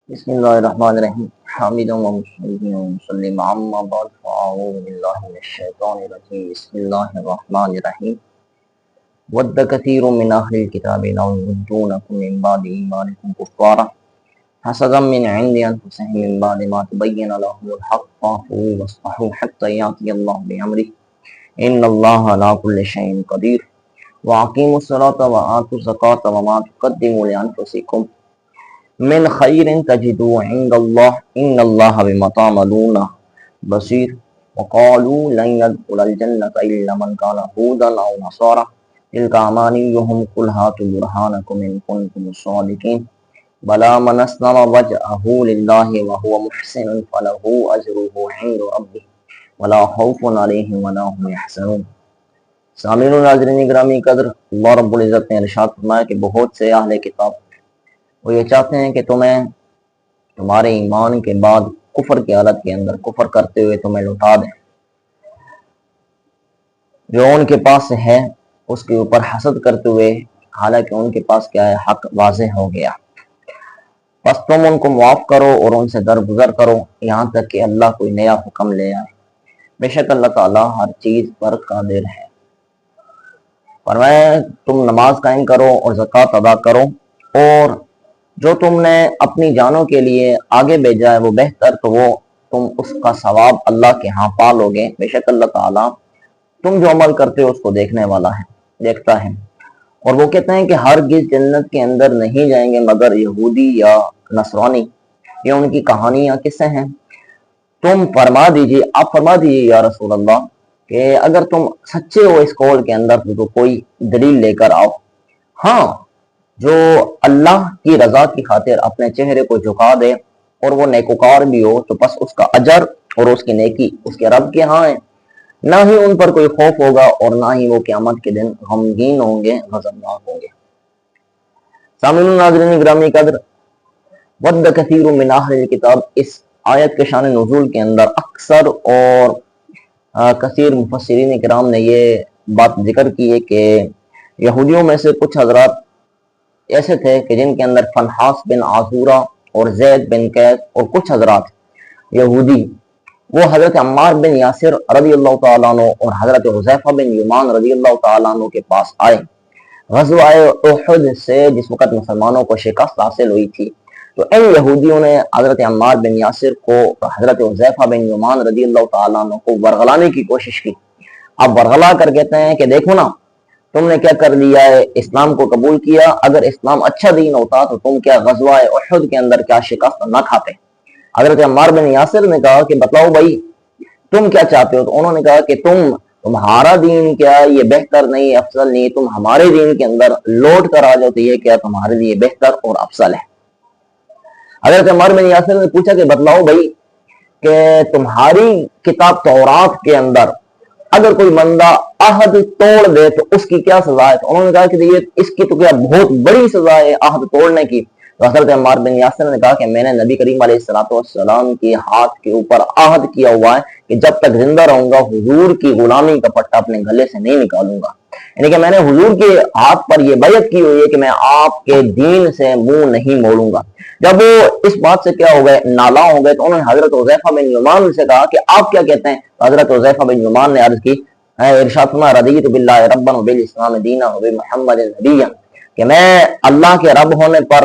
بسم الله الرحمن الرحيم حامدا ومسلم عما بعد فأعوذ بالله من الشيطان الرجيم بسم الله الرحمن الرحيم ود كثير من أهل الكتاب لو يردونكم من بعد إيمانكم كفارا حسدا من عند أنفسهم من بعد ما تبين لهم الحق فاعفوا واصفحوا حتى يأتي الله بأمره إن الله على كل شيء قدير وأقيموا الصلاة وآتوا الزكاة وما تقدموا لأنفسكم من خیر تجدوا عند اللہ ان اللہ بما تعملون بصیر وقالوا لن يدخل الجنة الا من كان هودا او نصارى تلك امانيهم قل هاتوا برهانكم ان كنتم صادقين بلى من اسلم وجهه لله وهو محسن فله اجره عند ربه ولا خوف عليهم ولا هم يحزنون۔ سامعین و ناظرین گرامی قدر، اللہ رب العزت نے ارشاد فرمایا کہ بہت سے اہل کتاب وہ یہ چاہتے ہیں کہ تمہیں تمہارے ایمان کے بعد کفر کی حالت کے اندر کفر کرتے ہوئے تمہیں لوٹا دیں، جو ان کے پاس ہے اس کے اوپر حسد کرتے ہوئے، حالانکہ ان کے پاس کیا ہے، حق واضح ہو گیا۔ بس تم ان کو معاف کرو اور ان سے درگزر کرو یہاں تک کہ اللہ کوئی نیا حکم لے آئے، بے شک اللہ تعالیٰ ہر چیز پر قادر ہے۔ فرمایا تم نماز قائم کرو اور زکوٰۃ ادا کرو، اور جو تم نے اپنی جانوں کے لیے آگے بھیجا ہے وہ بہتر، تو وہ تم اس کا ثواب اللہ کے ہاں پا لو گے، بے شک اللہ تعالیٰ تم جو عمل کرتے ہو اس کو دیکھنے والا ہے، دیکھتا ہے۔ اور وہ کہتے ہیں کہ ہرگز جنت کے اندر نہیں جائیں گے مگر یہودی یا نصرانی، یہ ان کی کہانیاں قصے ہیں۔ تم فرما دیجیے، آپ فرما دیجیے یا رسول اللہ کہ اگر تم سچے ہو اس قول کے اندر تو کوئی دلیل لے کر آؤ۔ ہاں، جو اللہ کی رضا کی خاطر اپنے چہرے کو جھکا دے اور وہ نیکوکار بھی ہو تو بس اس کا اجر اور اس کی نیکی اس کے رب کے ہاں ہے، نہ ہی ان پر کوئی خوف ہوگا اور نہ ہی وہ قیامت کے دن غمگین ہوں گے، غضبناک ہوں گے۔ سامعین ناظرین گرامی قدر، ود کثیر من اہل الکتاب، اس آیت کے شان نزول کے اندر اکثر اور کثیر مفسرین کرام نے یہ بات ذکر کی ہے کہ یہودیوں میں سے کچھ حضرات ایسے تھے کہ جن کے اندر فنحاس بن عازورہ اور زید بن قیس اور کچھ حضرات یہودی، وہ حضرت عمار بن یاسر رضی اللہ تعالیٰ عنہ اور حضرت حذیفہ بن یمان رضی اللہ تعالیٰ عنہ کے پاس آئے غزوہ احد سے، جس وقت مسلمانوں کو شکست حاصل ہوئی تھی۔ تو ان یہودیوں نے حضرت عمار بن یاسر کو، حضرت حذیفہ بن یمان رضی اللہ تعالیٰ عنہ کو ورغلانے کی کوشش کی۔ اب ورغلا کر کہتے ہیں کہ دیکھو نا، تم نے کیا کر لیا ہے، اسلام کو قبول کیا، اگر اسلام اچھا دین ہوتا تو تم کیا غزوہ احد کے اندر کیا شکست نہ کھاتے۔ حضرت عمار بن یاسر نے کہا کہ بتلاؤ بھائی تم کیا چاہتے ہو، تو انہوں نے کہا کہ تمہارا دین کیا یہ بہتر نہیں، افضل نہیں، تم ہمارے دین کے اندر لوٹ کر آ جاؤ تو یہ کیا تمہارے لیے بہتر اور افضل ہے۔ حضرت عمار بن یاسر نے پوچھا کہ بتلاؤ بھائی کہ تمہاری کتاب تورات کے اندر اگر کوئی بندہ عہد توڑ دے تو اس کی کیا سزا ہے؟ تو انہوں نے کہا کہ یہ اس کی تو کیا بہت بڑی سزا ہے عہد توڑنے کی۔ تو حضرت عمار بن یاسر نے کہا کہ میں نے نبی کریم علیہ السلام کے ہاتھ کے اوپر عہد کیا ہوا ہے کہ جب تک زندہ رہوں گا حضور کی غلامی کا پٹا اپنے گلے سے نہیں نکالوں گا، یعنی کہ میں نے حضور کے ہاتھ پر یہ بیعت کی ہوئی ہے کہ میں آپ کے دین سے منہ نہیں موڑوں گا۔ جب وہ اس بات سے کیا ہو گئے، نالا ہو گئے، تو انہوں نے حضرت حذیفہ بن یمان سے کہا کہ آپ کیا کہتے ہیں؟ حضرت حذیفہ بن یمان نے عرض کی، ارشاد فرمایا رضیت باللہ ربا وبالاسلام دینا وبمحمد نبیا، کہ میں اللہ کے رب ہونے پر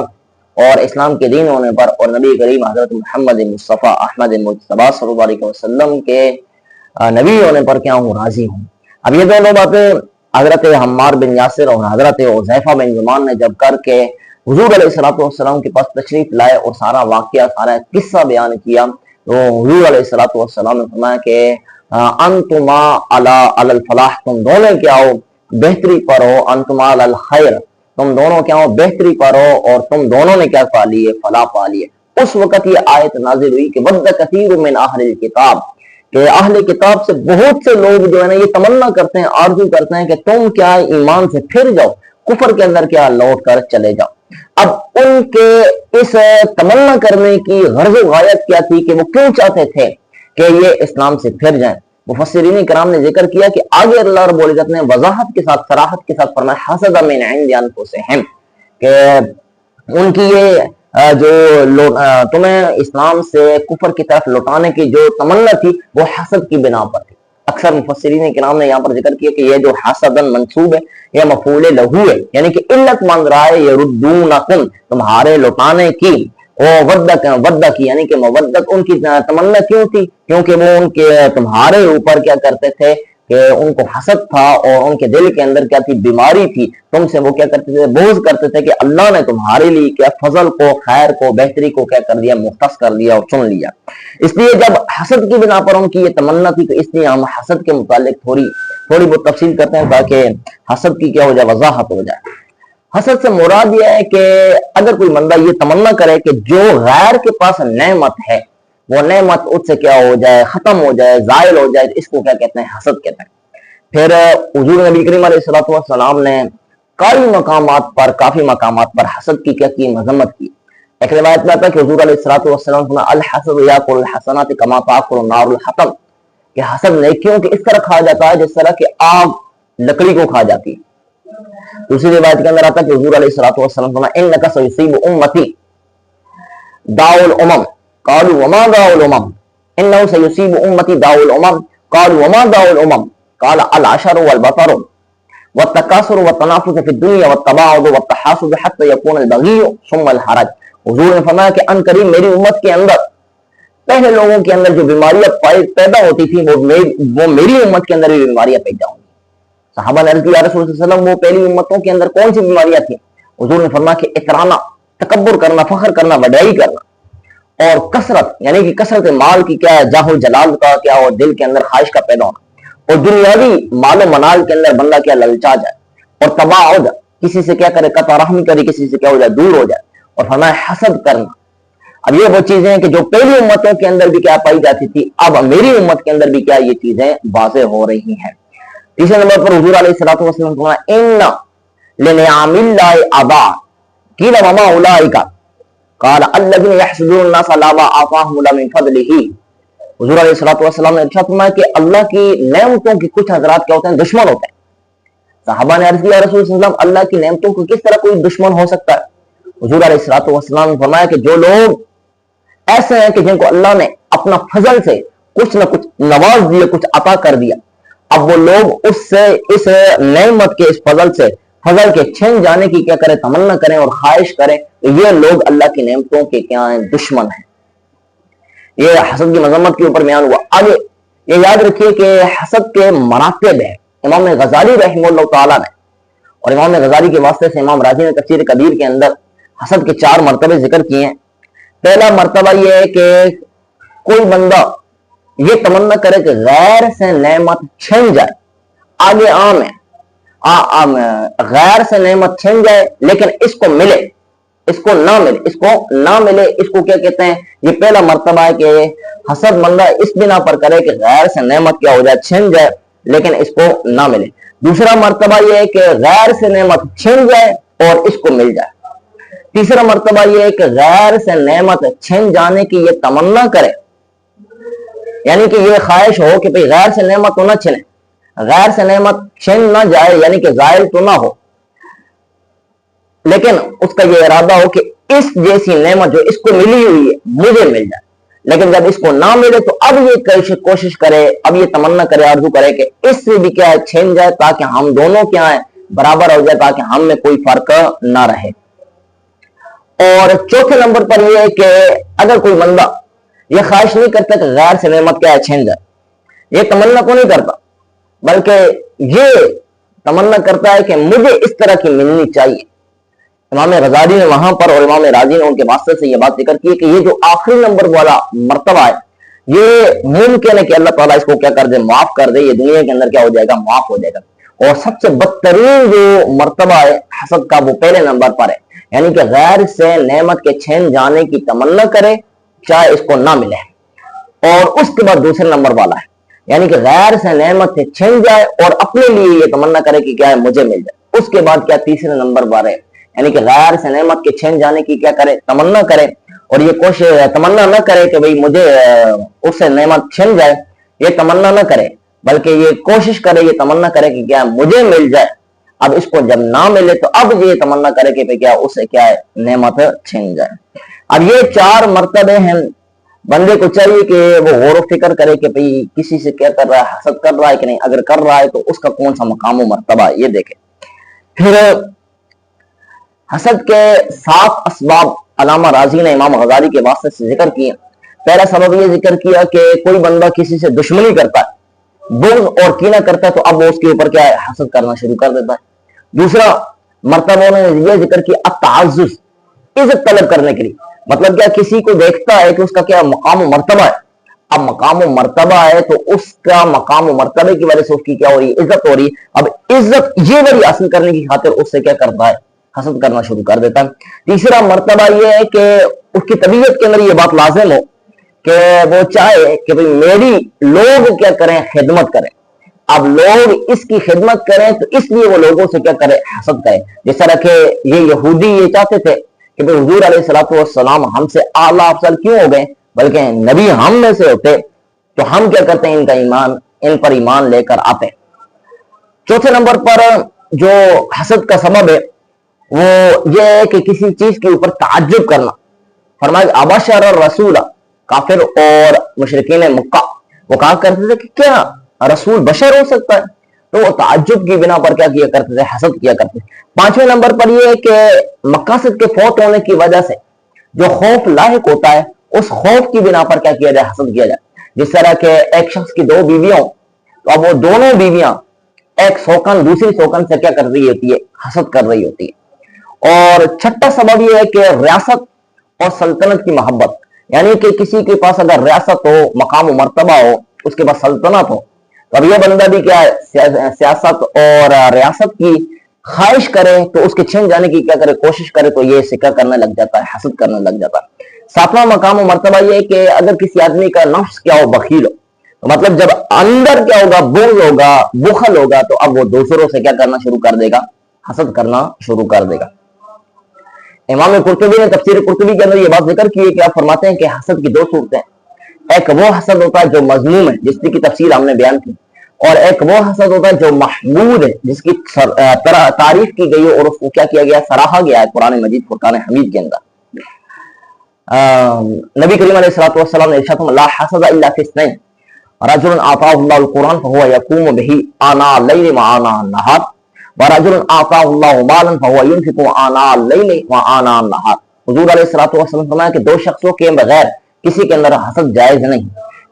اور اسلام کے دین ہونے پر اور نبی کریم حضرت محمد مصطفیٰ احمد مجتبیٰ صلی اللہ علیہ وسلم کے نبی ہونے پر کیا ہوں، راضی ہوں۔ اب یہ دونوں باتیں حضرت عمار بن یاسر اور حضرت حذیفہ بن یمان نے جب کر کے حضور علیہ السلام کے پاس تشریف لائے اور سارا واقعہ، سارا قصہ بیان کیا، تو حضور علیہ السلام نے فرمایا کہ انتما علی الفلاح، تم دونوں کیا ہو بہتری پر ہو، انتما علی الخیر، تم دونوں کیا ہو بہتری پر ہو، اور تم دونوں نے کیا پا لیے، فلاح پا لیے۔ اس وقت یہ آیت نازل ہوئی کہ ود کثیر من اہل الکتاب، کہ اہل کتاب سے بہت سے لوگ جو ہے نا یہ تمنا کرتے ہیں، آرزو کرتے ہیں کہ تم کیا ایمان سے پھر جاؤ، کفر کے اندر کیا لوٹ کر چلے جاؤ۔ اب ان کے اس تمنا کرنے کی غرض و غایت کیا تھی کہ وہ کیوں چاہتے تھے کہ یہ اسلام سے پھر جائیں؟ مفسرین کرام نے ذکر کیا کہ آگے اللہ رب العزت نے وضاحت کے ساتھ، صراحت کے ساتھ فرمایا حسد من عند انفسہم، کہ ان کی یہ تمہیں اسلام سے کفر کی طرف لوٹانے کی جو تمنا تھی وہ حسد کی بنا پر تھی. اکثر مفسرین کرام نے یہاں پر ذکر کیا کہ یہ جو حسدن منصوب ہے یہ مفعول لہو ہے, یعنی کہ علت مان رہا ہے یردونکم, تمہارے لوٹانے کی, ودہ کی یعنی کہ مودت ان کی تمنا کیوں تھی, کیونکہ وہ ان کے تمہارے اوپر کیا کرتے تھے کہ ان کو حسد تھا اور ان کے دل کے اندر کیا تھی, بیماری تھی. تم سے وہ کیا کرتے تھے, بغض کرتے تھے کہ اللہ نے تمہارے لیے کیا فضل کو, خیر کو, بہتری کو کیا کر دیا, مختص کر دیا اور چن لیا. اس لیے جب حسد کی بنا پر ان کی یہ تمنا تھی تو اس لیے ہم حسد کے متعلق تھوڑی بہت تفصیل کرتے ہیں تاکہ حسد کی کیا ہو جائے, وضاحت ہو جائے. حسد سے مراد یہ ہے کہ اگر کوئی بندہ یہ تمنا کرے کہ جو غیر کے پاس نعمت ہے وہ نعمت اس سے کیا ہو جائے, ختم ہو جائے, زائل ہو جائے, تو اس کو کیا کہتے ہیں, حسد کہتے ہیں. پھر حضور نبی کریم علیہ الصلوۃ والسلام نے کافی مقامات پر حسد کی کیا کی, مذمت کی. ایک روایت میں آتا ہے کہ حضور علیہ الصلوۃ والسلام فرمایا الحسد یاکل الحسنات کما تاکل النار الحطب, کہ حسد نیکیوں کے اس طرح کھا جاتا ہے جس طرح کہ آگ لکڑی کو کھا جاتی ہے. دوسری روایت کے اندر آتا ہے کہ حضور علیہ الصلوۃ والسلام فرمایا انک سیصیب امتی داء الامم قالوا وما داء الامم انه سيصيب امتي داء الامم قالوا وما داء الامم قال العشر والبطر والتکاثر والتنافس فی الدنیا والتباعد والتحاسد حتى يكون البغي ثم الحرج. حضور نے فرمایا کہ ان قریب میری امت کے اندر پہلے لوگوں کے اندر جو بیماریاں پیدا ہوتی تھی وہ میری امت کے اندر بھی بیماریاں پیدا ہوں گی. صحابہ نے عرض کیا یا رسول اللہ صلی اللہ علیہ وسلم وہ پہلی امتوں کے اندر کون سی بیماریاں تھیں؟ حضور نے فرمایا کہ اترانا, تکبر کرنا, فخر کرنا, وڈیائی کرنا, اور کثرت یعنی کہ کثرت مال کی کیا جاہ و جلال کا کیا اور دل کے اندر خواہش کا پیدا ہونا, اور دنیاوی مال و منال کے اندر بندہ کیا للچا جائے, اور تباعد کسی سے کیا کرے, قطع رحمی کرے, کسی سے کیا ہو جائے, دور ہو جائے, اور فرمایا حسد کرنا. اب یہ وہ چیزیں ہیں کہ جو پہلی امتوں کے اندر بھی کیا پائی جاتی تھی, اب میری امت کے اندر بھی کیا یہ چیزیں واضح ہو رہی ہیں. تیسرے نمبر پر حضور علیہ الصلوۃ والسلام فرمایا ان لنعم اللہ ابا قیل وما اولئک قال الذين يحسدون الناس على ما آتاهم الله من فضله. حضور علیہ الصلوۃ والسلام نے ارشاد فرمایا کہ اللہ کی نعمتوں کے کچھ حضرات کیا ہوتے ہیں, دشمن ہوتے ہیں. صحابہ نے عرض کیا رسول اللہ صلی اللہ علیہ وسلم اللہ کی نعمتوں کو کس طرح کوئی دشمن ہو سکتا ہے؟ حضور علیہ الصلوۃ والسلام نے فرمایا کہ جو لوگ ایسے ہیں کہ جن کو اللہ نے اپنا فضل سے کچھ نہ کچھ نواز دیا, کچھ عطا کر دیا, اب وہ لوگ اس نعمت کے, اس فضل کے چھن جانے کی کیا کریں, تمنا کریں اور خواہش کریں, تو یہ لوگ اللہ کی نعمتوں کے کیا ہیں, دشمن ہیں. یہ حسد کی مذمت کے اوپر بیان ہوا. آگے یہ یاد رکھیے کہ حسد کے مراتب ہیں. امام غزالی رحمہ اللہ تعالیٰ نے, اور امام غزالی کے واسطے سے امام راضی نے تفسیر کبیر کے اندر حسد کے 4 مرتبے ذکر کیے ہیں. پہلا مرتبہ یہ ہے کہ کوئی بندہ یہ تمنا کرے کہ غیر سے نعمت چھن جائے. آگے عام ہے, غیر سے نعمت چھن جائے لیکن اس کو ملے, اس کو نہ ملے, اس کو کیا کہتے ہیں, یہ پہلا مرتبہ ہے کہ حسد بندہ اس بنا پر کرے کہ غیر سے نعمت کیا ہو جائے, چھن جائے لیکن اس کو نہ ملے. دوسرا مرتبہ یہ ہے کہ غیر سے نعمت چھن جائے اور اس کو مل جائے. تیسرا مرتبہ یہ ہے کہ غیر سے نعمت چھن جانے کی یہ تمنا کرے, یعنی کہ یہ خواہش ہو کہ بھئی غیر سے نعمت تو نہ چھنے, غیر سے نعمت چھن نہ جائے, یعنی کہ زائل تو نہ ہو, لیکن اس کا یہ ارادہ ہو کہ اس جیسی نعمت جو اس کو ملی ہوئی ہے مجھے مل جائے. لیکن جب اس کو نہ ملے تو اب یہ کوشش کرے, اب یہ تمنا کرے, آرزو کرے کہ اس سے بھی کیا ہے, چھن جائے, تاکہ ہم دونوں کیا ہیں, برابر ہو جائے, تاکہ ہم میں کوئی فرق نہ رہے. اور چوتھے نمبر پر یہ ہے کہ اگر کوئی بندہ یہ خواہش نہیں کرتا کہ غیر سے نعمت کیا ہے, چھن جائے, یہ تمنا کو نہیں کرتا, بلکہ یہ تمنا کرتا ہے کہ مجھے اس طرح کی ملنی چاہیے. امام غزالی نے وہاں پر اور امام راضی نے ان کے واسطے سے یہ بات ذکر کی کہ یہ جو آخری نمبر والا مرتبہ ہے یہ ممکن ہے کہ اللہ تعالیٰ اس کو کیا کر دے, معاف کر دے, یہ دنیا کے اندر کیا ہو جائے گا, معاف ہو جائے گا. اور سب سے بدترین جو مرتبہ ہے حسد کا وہ پہلے نمبر پر ہے, یعنی کہ غیر سے نعمت کے چھین جانے کی تمنا کرے چاہے اس کو نہ ملے. اور اس کے بعد دوسرے نمبر والا ہے, یعنی کہ غیر سے نعمت سے چھن جائے اور اپنے لیے یہ تمنا کرے کہ کیا ہے, مجھے مل جائے. اس کے بعد کیا تیسرے نمبر پر ہے, یعنی کہ غیر سے نعمت کے چھن جانے کی کیا کرے, تمنا کرے, اور یہ کوشش تمنا نہ کرے کہ بھئی مجھے اس سے نعمت چھن جائے, یہ تمنا نہ کرے, بلکہ یہ کوشش کرے, یہ تمنا کرے کہ کیا مجھے مل جائے. اب اس کو جب نہ ملے تو اب یہ تمنا کرے کہ کیا اسے کیا ہے نعمت چھین جائے۔ اب یہ 4 مرتبے ہیں، بندے کو چاہیے کہ وہ غور و فکر کرے کہ بھئی کسی سے کیا کر رہا ہے، حسد کر رہا ہے کہ نہیں، اگر کر رہا ہے تو اس کا کون سا مقام و مرتبہ ہے یہ دیکھے۔ پھر حسد کے 7 اسباب علامہ راضی نے امام غزالی کے واسطے سے ذکر کیے۔ پہلا سبب یہ ذکر کیا کہ کوئی بندہ کسی سے دشمنی کرتا ہے، بغض اور کینہ کرتا ہے، تو اب وہ اس کے اوپر کیا ہے حسد کرنا شروع کر دیتا ہے۔ دوسرا مرتبہ نے یہ ذکر کیا التعزز، عزت طلب کرنے کے لیے، مطلب کیا کسی کو دیکھتا ہے کہ اس کا کیا مقام و مرتبہ ہے، اب مقام و مرتبہ ہے تو اس کا مقام و مرتبے کی وجہ سے اس کی کیا ہو رہی ہے عزت ہو رہی ہے، اب عزت یہ بڑی حاصل کرنے کی خاطر اس سے کیا کرتا ہے حسد کرنا شروع کر دیتا ہے۔ تیسرا مرتبہ یہ ہے کہ اس کی طبیعت کے اندر یہ بات لازم ہو کہ وہ چاہے کہ بھئی میری لوگ کیا کریں خدمت کریں، اب لوگ اس کی خدمت کریں تو اس لیے وہ لوگوں سے کیا کرے حسد کرے۔ جس طرح کہ یہ یہودی یہ چاہتے تھے کہ بھئی حضور علیہ السلام ہم سے اعلیٰ افضل کیوں ہو گئے، بلکہ نبی ہم میں سے ہوتے تو ہم کیا کرتے ہیں ان پر ایمان لے کر آتے۔ چوتھے نمبر پر جو حسد کا سبب ہے وہ یہ ہے کہ کسی چیز کے اوپر تعجب کرنا۔ فرمایا ابشر الرسول، کافر اور مشرکین مکہ وہ کہا کرتے تھے کہ کیا رسول بشر ہو سکتا ہے، تو وہ تعجب کی بنا پر کیا کیا کرتے تھے حسد کیا کرتے تھے۔ 5ویں نمبر پر یہ ہے کہ مقاصد کے فوت ہونے کی وجہ سے جو خوف لاحق ہوتا ہے اس خوف کی بنا پر کیا کیا جائے حسد کیا جائے۔ جس طرح کہ ایک شخص کی 2 بیویاں ہوں تو اب وہ دونوں بیویاں ایک سوکن دوسری سوکن سے کیا کر رہی ہوتی ہے حسد کر رہی ہوتی ہے۔ اور 6واں سبب یہ ہے کہ ریاست اور سلطنت کی محبت، یعنی کہ کسی کے پاس اگر ریاست ہو، مقام و مرتبہ ہو، اس کے پاس سلطنت ہو، تو اب یہ بندہ بھی کیا ہے سیاست اور ریاست کی خواہش کرے تو اس کے چھین جانے کی کیا کرے کوشش کرے تو یہ اسے کیا کرنے لگ جاتا ہے حسد کرنے لگ جاتا ہے۔ 7واں مقام و مرتبہ یہ ہے کہ اگر کسی آدمی کا نفس کیا ہو بخیل ہو، تو مطلب جب اندر کیا ہوگا بغض ہوگا بخل ہوگا تو اب وہ دوسروں سے کیا کرنا شروع کر دے گا حسد کرنا شروع کر دے گا۔ امام قرطبی نے تفسیر قرطبی کے اندر یہ بات ذکر کی ہے کہ آپ فرماتے ہیں کہ حسد کی 2 صورتیں ہیں، ایک وہ حسد ہوتا ہے جو مذموم ہے جس کی تفصیل ہم نے بیان کی، اور ایک وہ حسد ہوتا ہے جو محمود ہے جس کی تعریف کی گئی ہے اور اس کو کیا کیا گیا سراہا گیا ہے قرآن مجید فرقان حمید کے اندر۔ نبی کریم علیہ الصلوۃ والسلام نے ارشاد فرمایا لا حسد الا فی اثنین رجل آتاه الله القرآن فهو يقوم به آناء الليل وآناء النهار ورجل آتاه الله مالا فهو ينفق آناء الليل وآناء النهار۔ حضور علیہ الصلوۃ والسلام فرمایا کہ 2 شخصوں کے بغیر کسی کے اندر حسد جائز نہیں،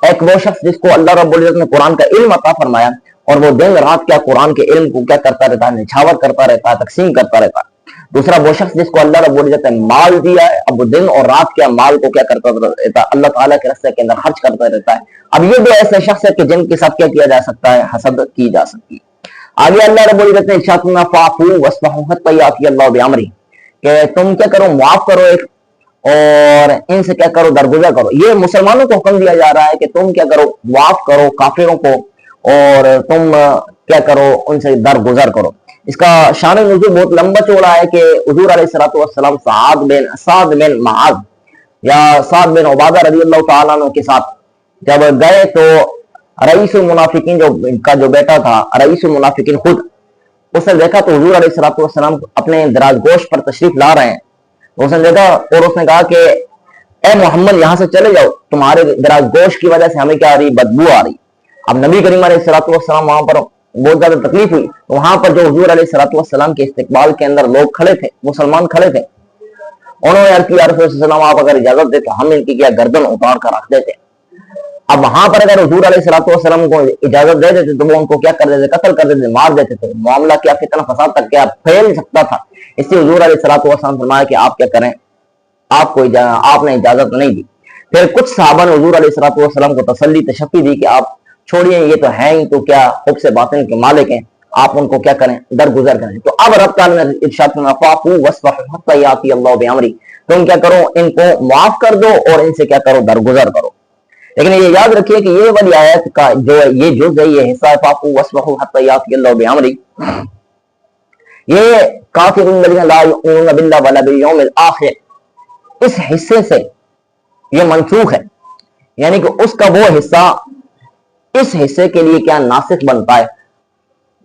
ایک وہ شخص جس کو اللہ رب العزت نے قرآن کا علم عطا فرمایا اور وہ دن رات کیا قرآن کے علم کو کیا کرتا رہتا ہے نچھاور کرتا رہتا ہے تقسیم کرتا رہتا ہے۔ دوسرا وہ شخص جس کو اللہ رب العزت نے مال دیا ہے، اب وہ دن اور رات کیا مال کو کیا کرتا رہتا ہے اللہ تعالیٰ کے راستے کے اندر خرچ کرتا رہتا ہے۔ اب یہ 2 ایسے شخص ہے کہ جن کے ساتھ کیا کیا جا سکتا ہے حسد کی جا سکتی ہے۔ آگے اللہ رب العزت نے ارشاد فرمایا فاعفوا واصفحوا حتی یأتی اللہ بامرہ، کہ تم کیا کرو معاف کرو ایک اور ان سے کیا کرو درگزر کرو۔ یہ مسلمانوں کو حکم دیا جا رہا ہے کہ تم کیا کرو معاف کرو کافروں کو اور تم کیا کرو ان سے درگزر کرو۔ اس کا شان نزول بہت لمبا چوڑا ہے کہ حضور علیہ الصلوۃ والسلام سعد بن معاذ یا سعد بن عبادہ رضی اللہ تعالیٰ عنہ کے ساتھ جب گئے تو رئیس المنافقین جو بیٹا تھا رئیس المنافقین خود اس نے دیکھا تو حضور علیہ الصلوۃ والسلام اپنے دراز گوش پر تشریف لا رہے ہیں، اس نے دیکھا اور اس نے کہا کہ اے محمد یہاں سے چلے جاؤ، تمہارے دراز گوش کی وجہ سے ہمیں کیا آ رہی بدبو آ رہی۔ اب نبی کریم علیہ الصلوۃ والسلام وہاں پر بہت زیادہ تکلیف ہوئی، وہاں پر جو حضور علیہ الصلوۃ والسلام کے استقبال کے اندر لوگ کھڑے تھے مسلمان کھڑے تھے، انہوں نے عرض کیا رسول اللہ علیہ وسلم آپ اگر اجازت دے تو ہم ان کی کیا گردن اتار کر رکھ دیتے۔ اب وہاں پر اگر حضور علیہ الصلوۃ والسلام کو اجازت دے دیتے تو وہ ان کو کیا کر دیتے قتل کر دیتے مار دیتے تھے، معاملہ کیا فتنہ فساد تک کیا پھیل سکتا تھا۔ اس لیے حضور علیہ الصلوۃ والسلام فرمایا کہ آپ کیا کریں آپ نے اجازت نہیں دی۔ پھر کچھ صحابہ نے حضور علیہ الصلوۃ والسلام کو تسلی تشفی دی کہ آپ چھوڑیے یہ تو ہیں ہی تو کیا خوب سے باطن کے مالک ہیں، آپ ان کو کیا کریں درگزر کریں۔ تو اب رب تعالیٰ نے ارشاد فرمایا فاعفوا واصفحوا حتی یأتی اللہ بامرہ، تم کیا کرو ان کو معاف کر دو اور ان سے کیا کرو درگزر کرو۔ لیکن یہ یاد رکھیے کہ یہ والی آیت کا جو یہ جز ہے یہ حصہ فاعفوا واصفحوا حتی یأتی اللہ بامرہ، یہ کافر الذین لا یؤمنون باللہ ولا بالیوم الآخر اس حصے سے یہ منسوخ ہے، یعنی کہ اس کا وہ حصہ اس حصے کے لیے کیا ناسخ بنتا ہے۔